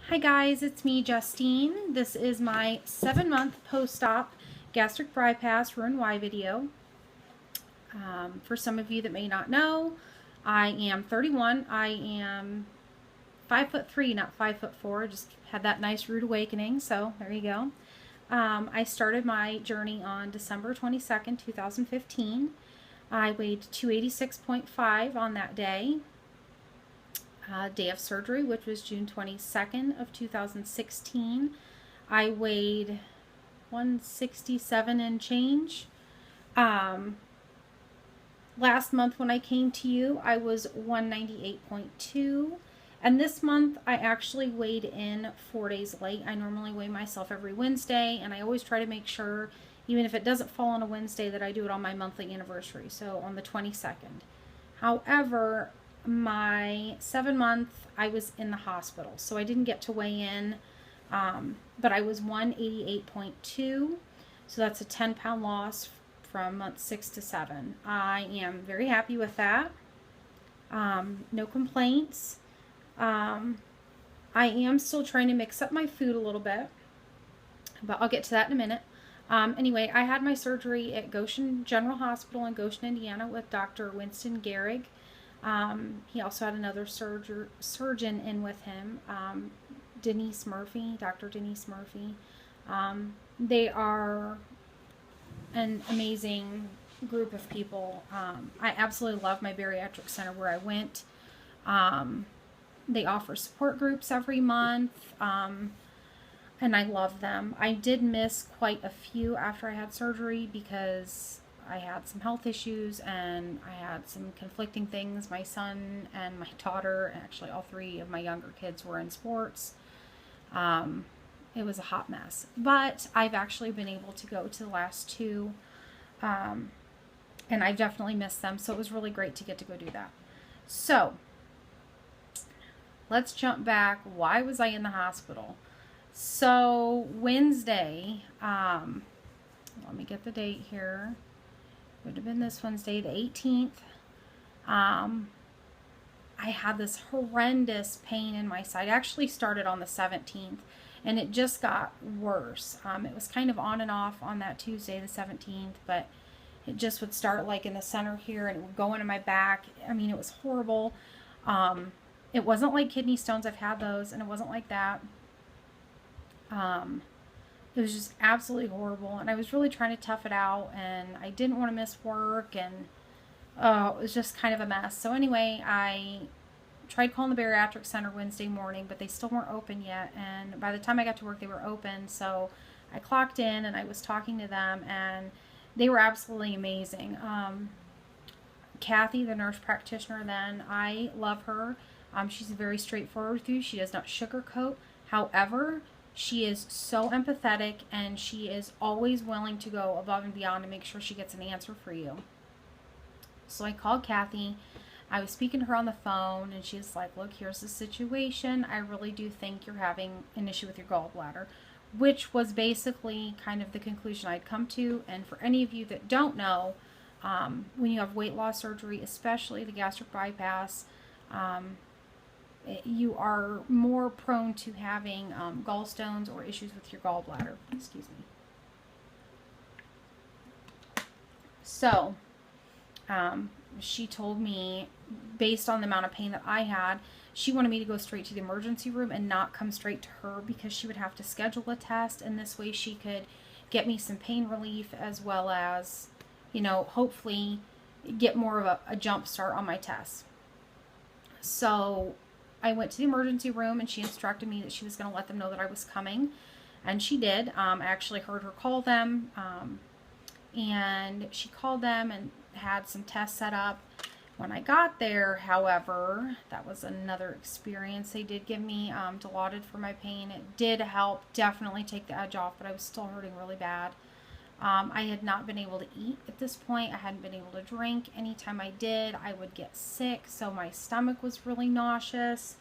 Hi guys, it's me, Justine. This is my 7-month post-op gastric bypass RNY video. For some of you that may not know, I am 31. I am 5'3", not 5'4". Just had that nice rude awakening, so there you go. I started my journey on December 22nd, 2015. I weighed 286.5 on that day. Day of surgery, which was June 22nd of 2016. I weighed 167 and change. Last month when I came to you, I was 198.2. And this month, I actually weighed in 4 days late. I normally weigh myself every Wednesday, and I always try to make sure, even if it doesn't fall on a Wednesday, that I do it on my monthly anniversary, so on the 22nd. However, my 7-month, I was in the hospital, so I didn't get to weigh in, but I was 188.2, so that's a 10-pound loss from month 6 to 7. I am very happy with that. No complaints. I am still trying to mix up my food a little bit, but I'll get to that in a minute. Anyway, I had my surgery at Goshen General Hospital in Goshen, Indiana with Dr. Winston Gehrig. He also had another surgeon in with him, Denise Murphy, Dr. Denise Murphy. They are an amazing group of people. I absolutely love my bariatric center where I went. They offer support groups every month, and I love them. I did miss quite a few after I had surgery because I had some health issues and I had some conflicting things. My son and my daughter, actually all 3 of my younger kids, were in sports. It was a hot mess, but I've actually been able to go to the last 2, and I definitely missed them, so it was really great to get to go do that. So let's jump back. Why was I in the hospital? So Wednesday, let me get the date here. Would have been this Wednesday, the 18th. I had this horrendous pain in my side. It actually started on the 17th, and it just got worse. It was kind of on and off on that Tuesday, the 17th, but it just would start like in the center here, and it would go into my back. I mean, it was horrible. It wasn't like kidney stones. I've had those, and it wasn't like that. It was just absolutely horrible, and I was really trying to tough it out, and I didn't want to miss work, and it was just kind of a mess. So anyway, I tried calling the bariatric center Wednesday morning, but they still weren't open yet, and by the time I got to work, they were open. So I clocked in, and I was talking to them, and they were absolutely amazing. Kathy, the nurse practitioner then, I love her. She's very straightforward with you. She does not sugarcoat. However, she is so empathetic, and she is always willing to go above and beyond to make sure she gets an answer for you. So I called Kathy. I was speaking to her on the phone, and she's like, look, here's the situation. I really do think you're having an issue with your gallbladder, which was basically kind of the conclusion I'd come to. And for any of you that don't know, when you have weight loss surgery, especially the gastric bypass, you are more prone to having gallstones or issues with your gallbladder. Excuse me. So, she told me, based on the amount of pain that I had, she wanted me to go straight to the emergency room and not come straight to her because she would have to schedule a test, and this way she could get me some pain relief as well as, hopefully get more of a jump start on my tests. So I went to the emergency room, and she instructed me that she was going to let them know that I was coming, and she did. I actually heard her call them, and she called them and had some tests set up. When I got there, however, that was another experience. They did give me Dilaudid for my pain. It did help definitely take the edge off, but I was still hurting really bad. I had not been able to eat at this point. I hadn't been able to drink. Anytime I did, I would get sick, so my stomach was really nauseous.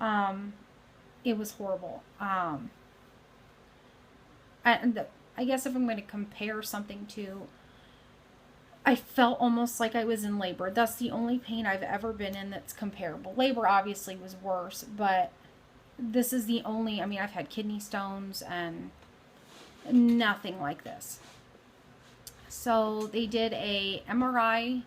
It was horrible. And I guess if I'm going to compare something to, I felt almost like I was in labor. That's the only pain I've ever been in that's comparable. Labor obviously was worse, but this is the only, I mean, I've had kidney stones and nothing like this. So they did a MRI,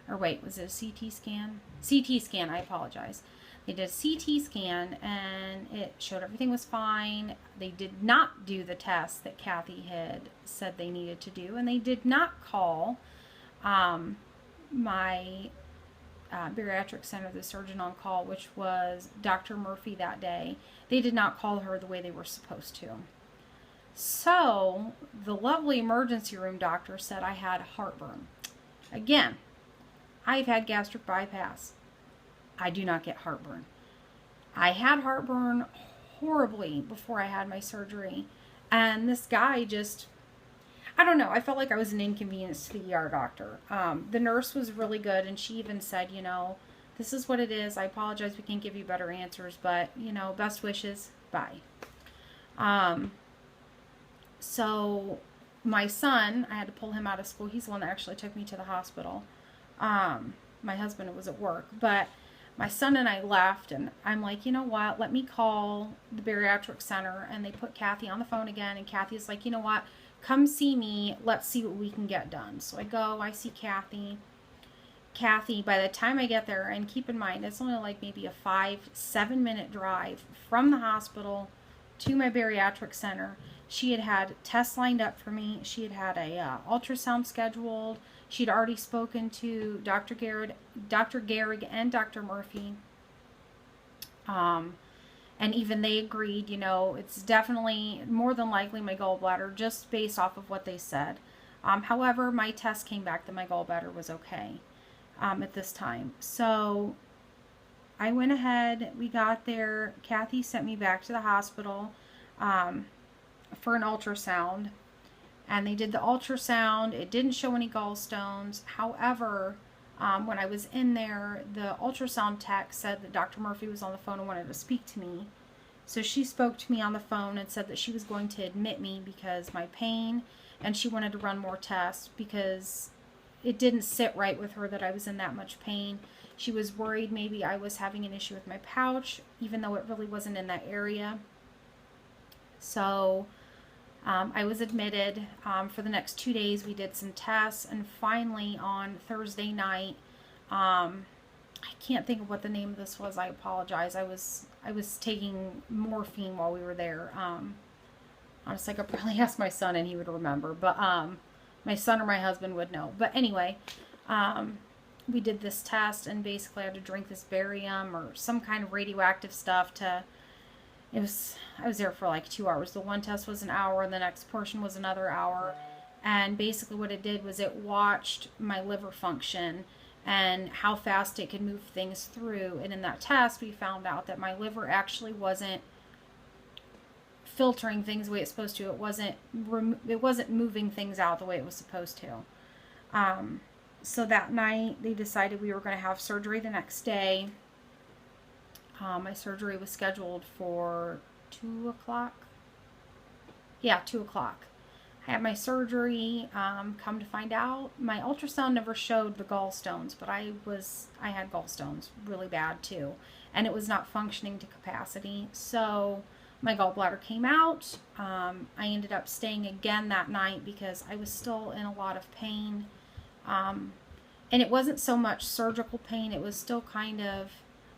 or wait, was it a CT scan? CT scan, I apologize. They did a CT scan and it showed everything was fine. They did not do the test that Kathy had said they needed to do, and they did not call my bariatric center, the surgeon on call, which was Dr. Murphy that day. They did not call her the way they were supposed to. So the lovely emergency room doctor said I had heartburn. Again, I've had gastric bypass. I do not get heartburn. I had heartburn horribly before I had my surgery. And this guy just, I don't know, I felt like I was an inconvenience to the ER doctor. The nurse was really good, and she even said, you know, this is what it is. I apologize, we can't give you better answers, but, you know, best wishes, bye. So my son, I had to pull him out of school. He's the one that actually took me to the hospital. My husband was at work, but my son and I left, and I'm like, you know what, let me call the bariatric center. And they put Kathy on the phone again, and Kathy's like, you know what, come see me, let's see what we can get done. So I go, I see Kathy. Kathy, by the time I get there, and keep in mind, it's only like maybe a 5-7 minute drive from the hospital to my bariatric center. She had had tests lined up for me. She had had a ultrasound scheduled. She'd already spoken to Dr. Gehrig and Dr. Murphy. And even they agreed, you know, it's definitely more than likely my gallbladder, just based off of what they said. However, my test came back that my gallbladder was okay at this time. So I went ahead, we got there. Kathy sent me back to the hospital for an ultrasound. And they did the ultrasound. It didn't show any gallstones. However, when I was in there, the ultrasound tech said that Dr. Murphy was on the phone and wanted to speak to me. So she spoke to me on the phone and said that she was going to admit me because my pain, and she wanted to run more tests because it didn't sit right with her that I was in that much pain. She was worried maybe I was having an issue with my pouch, even though it really wasn't in that area. So I was admitted. For the next 2 days we did some tests, and finally on Thursday night, I can't think of what the name of this was, I apologize. I was taking morphine while we were there. Honestly, I could probably ask my son and he would remember, but my son or my husband would know. But anyway, we did this test, and basically I had to drink this barium or some kind of radioactive stuff to, I was there for like 2 hours. The one test was an hour, and the next portion was another hour. And basically what it did was it watched my liver function and how fast it could move things through. And in that test, we found out that my liver actually wasn't filtering things the way it's supposed to. It wasn't moving things out the way it was supposed to. So that night, they decided we were going to have surgery the next day. My surgery was scheduled for 2 o'clock. Yeah, 2 o'clock. I had my surgery. Come to find out, my ultrasound never showed the gallstones, but I had gallstones really bad too, and it was not functioning to capacity. So my gallbladder came out. I ended up staying again that night because I was still in a lot of pain. And it wasn't so much surgical pain. It was still kind of,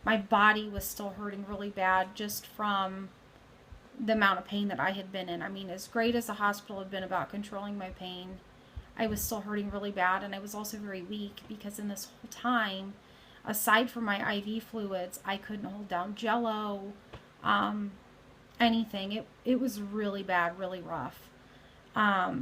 my body was still hurting really bad just from the amount of pain that I had been in. I mean, as great as the hospital had been about controlling my pain, I was still hurting really bad, and I was also very weak because in this whole time, aside from my IV fluids, I couldn't hold down Jell-O, anything. It was really bad, really rough. I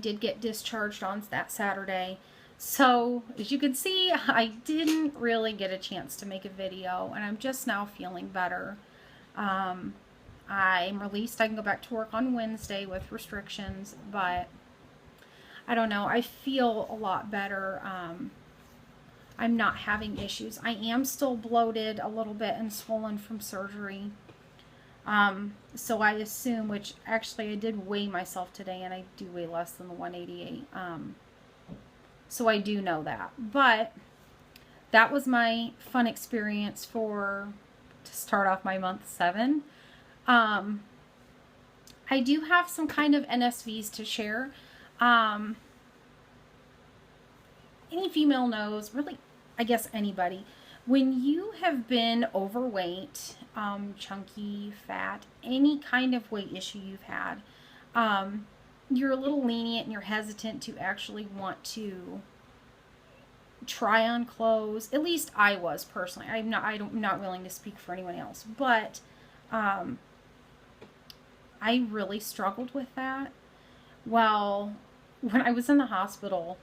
did get discharged on that Saturday. So, as you can see, I didn't really get a chance to make a video, and I'm just now feeling better. I'm released. I can go back to work on Wednesday with restrictions, but I don't know. I feel a lot better. I'm not having issues. I am still bloated a little bit and swollen from surgery. So I assume, which actually I did weigh myself today, and I do weigh less than the 188. So I do know that. But that was my fun experience for to start off my month 7. I do have some kind of NSVs to share. Any female knows, really, I guess anybody, when you have been overweight, chunky, fat, any kind of weight issue you've had, you're a little lenient and you're hesitant to actually want to try on clothes. At least I was personally. I'm not willing to speak for anyone else, but I really struggled with that. Well, when I was in the hospital,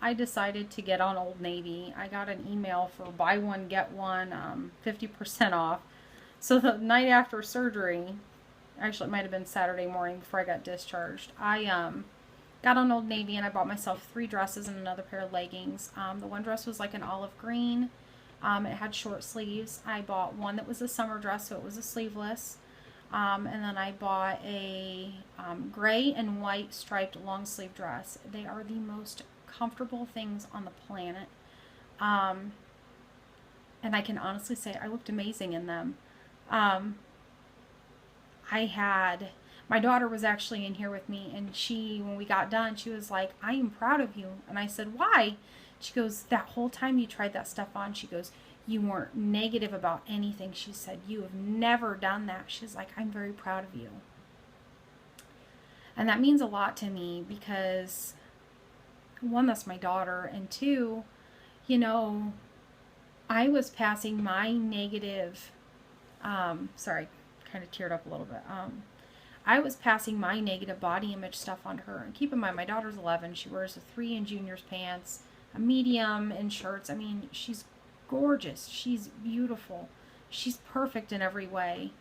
I decided to get on Old Navy. I got an email for buy one, get one, 50% off. So the night after surgery, actually it might have been Saturday morning before I got discharged, I got on Old Navy and I bought myself 3 dresses and another pair of leggings. The one dress was like an olive green. It had short sleeves. I bought one that was a summer dress, so it was a sleeveless. And then I bought a gray and white striped long sleeve dress. They are the most comfortable things on the planet. And I can honestly say I looked amazing in them. My daughter was actually in here with me, and when we got done, she was like, I am proud of you. And I said, why? She goes, that whole time you tried that stuff on, she goes, you weren't negative about anything. She said, you have never done that. She's like, I'm very proud of you. And that means a lot to me because, 1, that's my daughter, and 2, I was passing my negative, sorry, kind of teared up a little bit. I was passing my negative body image stuff onto her. And keep in mind, my daughter's 11. She wears a 3 in juniors pants, a medium in shirts. I mean, she's gorgeous. She's beautiful. She's perfect in every way.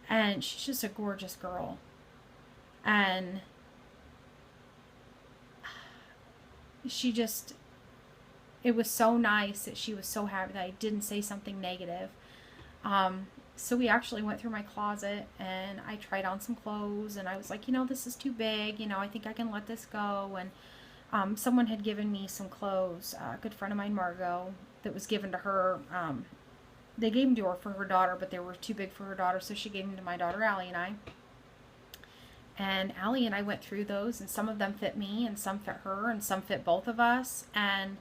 And she's just a gorgeous girl. And it was so nice that she was so happy that I didn't say something negative. So we actually went through my closet and I tried on some clothes and I was like, this is too big. I think I can let this go. And someone had given me some clothes, a good friend of mine, Margot, that was given to her. They gave them to her for her daughter, but they were too big for her daughter, so she gave them to my daughter, Allie, and I. And Allie and I went through those, and some of them fit me, and some fit her, and some fit both of us. And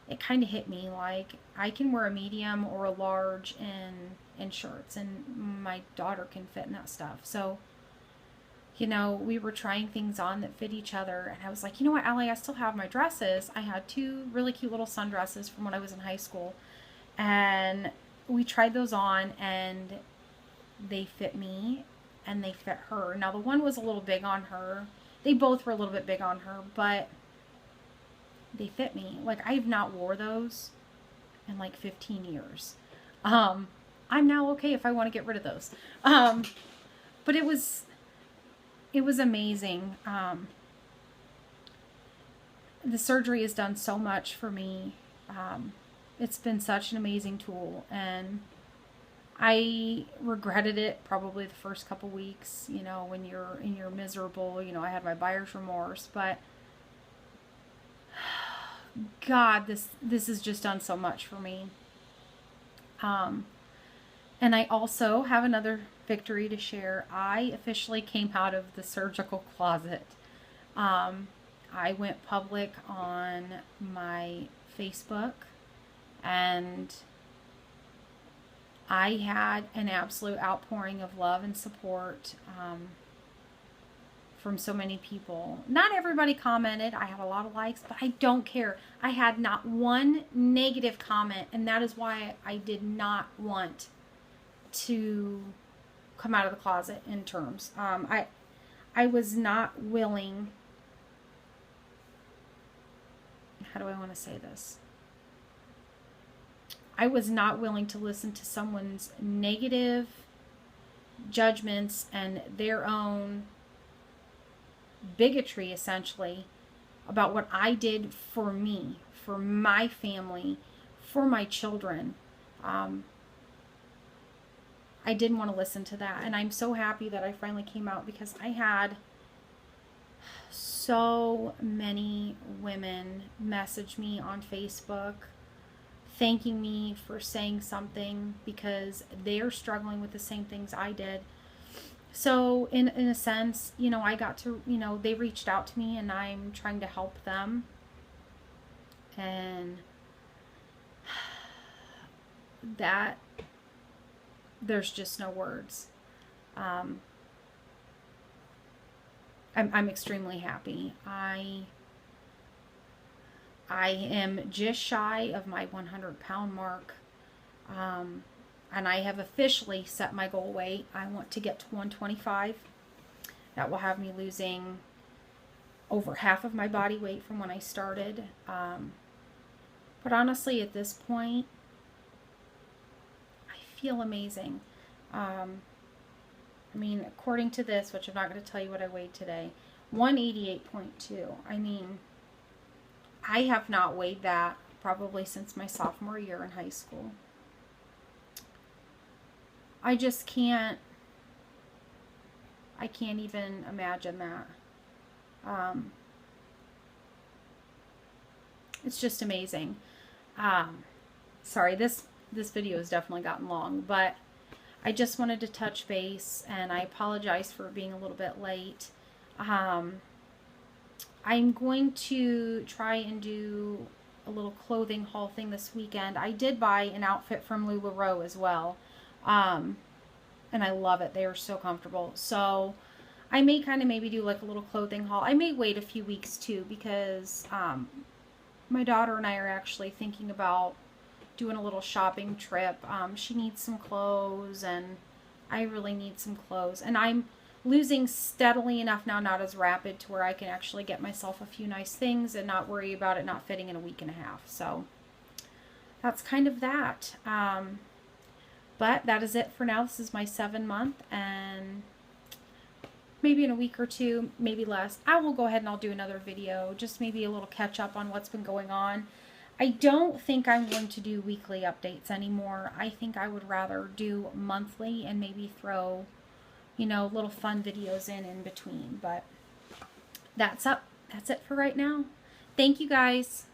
it kind of hit me like I can wear a medium or a large in shirts, and my daughter can fit in that stuff. So, we were trying things on that fit each other, and I was like, you know what, Allie, I still have my dresses. I had 2 really cute little sundresses from when I was in high school, and we tried those on, and they fit me, and they fit her. Now, the one was a little big on her. They both were a little bit big on her, but they fit me. Like, I have not wore those in like 15 years. I'm now okay if I want to get rid of those. But it was amazing. The surgery has done so much for me. It's been such an amazing tool, and I regretted it probably the first couple weeks, when you're miserable. I had my buyer's remorse, but God, this has just done so much for me. And I also have another victory to share. I officially came out of the surgical closet. I went public on my Facebook, and I had an absolute outpouring of love and support from so many people. Not everybody commented. I had a lot of likes, but I don't care. I had not one negative comment, and that is why I did not want to come out of the closet in terms. I was not willing. How do I want to say this? I was not willing to listen to someone's negative judgments and their own bigotry, essentially, about what I did for me, for my family, for my children. I didn't want to listen to that. And I'm so happy that I finally came out, because I had so many women message me on Facebook thanking me for saying something because they're struggling with the same things I did. So in a sense, you know, I got to, you know, they reached out to me and I'm trying to help them. And that, there's just no words. I'm extremely happy. I am just shy of my 100-pound mark. And I have officially set my goal weight. I want to get to 125. That will have me losing over half of my body weight from when I started. But honestly, at this point, I feel amazing. I mean, according to this, which I'm not going to tell you what I weighed today, 188.2. I mean, I have not weighed that probably since my sophomore year in high school. I just can't, I can't even imagine that. It's just amazing. Sorry, this video has definitely gotten long, but I just wanted to touch base, and I apologize for being a little bit late. I'm going to try and do a little clothing haul thing this weekend. I did buy an outfit from LuLaRoe as well. And I love it. They are so comfortable. So I may kind of maybe do like a little clothing haul. I may wait a few weeks too, because my daughter and I are actually thinking about doing a little shopping trip. She needs some clothes and I really need some clothes. And I'm losing steadily enough now, not as rapid, to where I can actually get myself a few nice things and not worry about it not fitting in a week and a half. So that's kind of that. But that is it for now. This is my 7-month, and maybe in a week or two, maybe less, I will go ahead and I'll do another video, just maybe a little catch up on what's been going on. I don't think I'm going to do weekly updates anymore. I think I would rather do monthly and maybe throw, you know, little fun videos in between. But that's it for right now. Thank you guys.